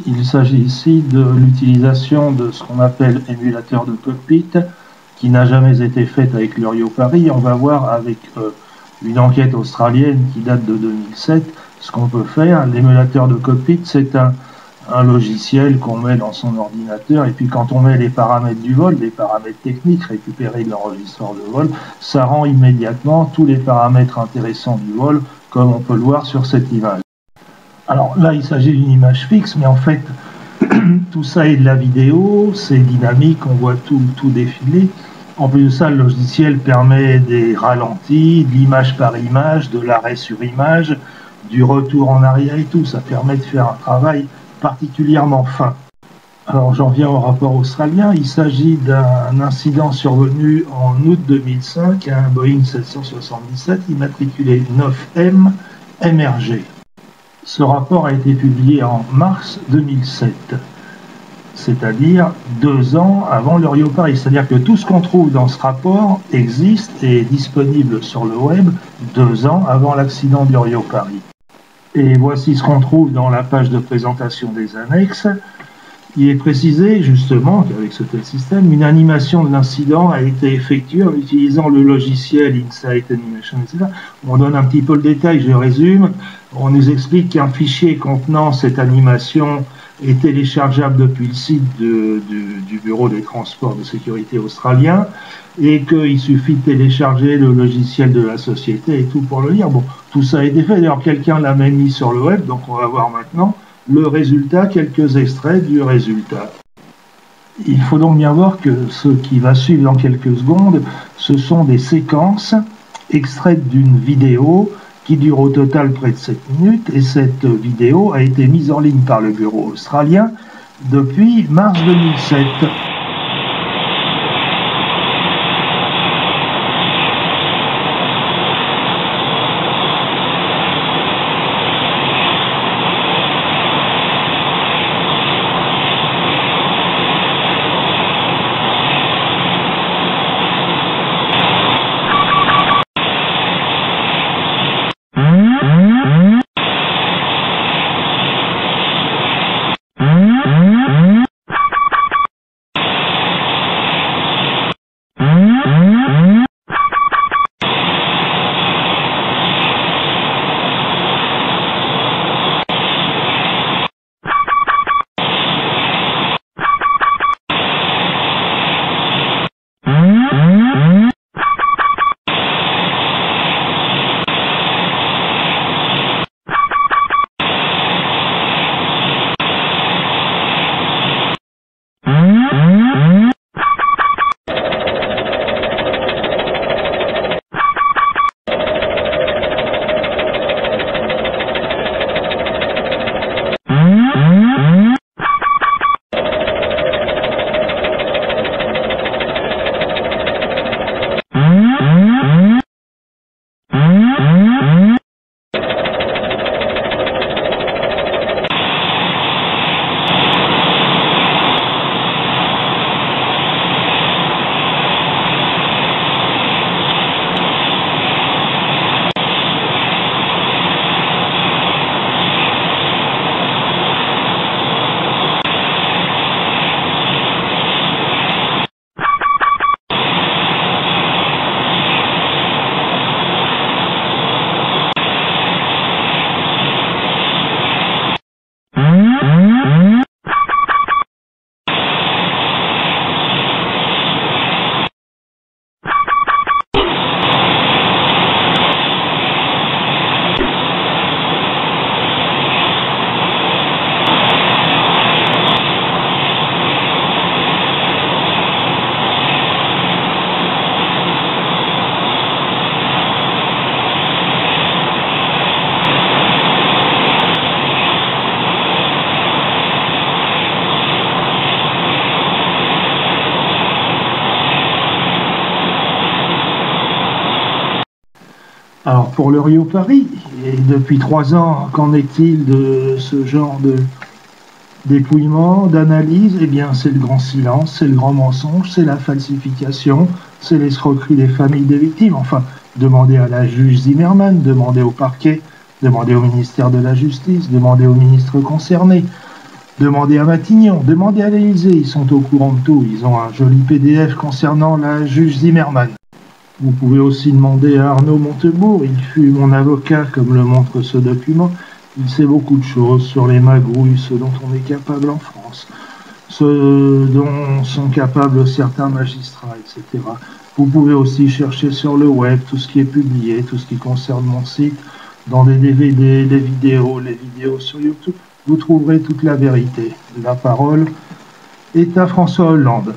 Il s'agit ici de l'utilisation de ce qu'on appelle émulateur de cockpit, qui n'a jamais été faite avec l'Urio Paris. On va voir avec une enquête australienne qui date de 2007 ce qu'on peut faire. L'émulateur de cockpit, c'est un logiciel qu'on met dans son ordinateur, et puis quand on met les paramètres du vol, les paramètres techniques récupérés de l'enregistreur de vol, ça rend immédiatement tous les paramètres intéressants du vol, comme on peut le voir sur cette image. Alors là, il s'agit d'une image fixe, mais en fait, tout ça est de la vidéo, c'est dynamique, on voit tout défiler. En plus de ça, le logiciel permet des ralentis, de l'image par image, de l'arrêt sur image, du retour en arrière et tout. Ça permet de faire un travail particulièrement fin. Alors j'en viens au rapport australien. Il s'agit d'un incident survenu en août 2005 à un Boeing 777 immatriculé 9M MRG. Ce rapport a été publié en mars 2007, c'est-à-dire 2 ans avant l'Urio Paris. C'est-à-dire que tout ce qu'on trouve dans ce rapport existe et est disponible sur le web 2 ans avant l'accident de l'Urio Paris. Et voici ce qu'on trouve dans la page de présentation des annexes. Il est précisé justement qu'avec ce tel système, une animation de l'incident a été effectuée en utilisant le logiciel Insight Animation, etc. On donne un petit peu le détail, je résume. On nous explique qu'un fichier contenant cette animation est téléchargeable depuis le site du Bureau des transports de sécurité australien, et qu'il suffit de télécharger le logiciel de la société et tout pour le lire. Bon, tout ça a été fait. D'ailleurs, quelqu'un l'a même mis sur le web, donc on va voir maintenant le résultat, quelques extraits du résultat. Il faut donc bien voir que ce qui va suivre dans quelques secondes, ce sont des séquences extraites d'une vidéo qui dure au total près de 7 minutes, et cette vidéo a été mise en ligne par le bureau australien depuis mars 2007. Alors pour l'Urio Paris, et depuis 3 ans, qu'en est-il de ce genre de dépouillement, d'analyse? Eh bien c'est le grand silence, c'est le grand mensonge, c'est la falsification, c'est l'escroquerie des familles des victimes. Enfin, demandez à la juge Zimmermann, demandez au parquet, demandez au ministère de la Justice, demandez aux ministres concernés. Demandez à Matignon, demandez à l'Élysée, ils sont au courant de tout. Ils ont un joli PDF concernant la juge Zimmermann. Vous pouvez aussi demander à Arnaud Montebourg, il fut mon avocat comme le montre ce document. Il sait beaucoup de choses sur les magouilles, ce dont on est capable en France, ce dont sont capables certains magistrats, etc. Vous pouvez aussi chercher sur le web tout ce qui est publié, tout ce qui concerne mon site, dans des DVD, les vidéos sur YouTube. Vous trouverez toute la vérité. La parole est à François Hollande.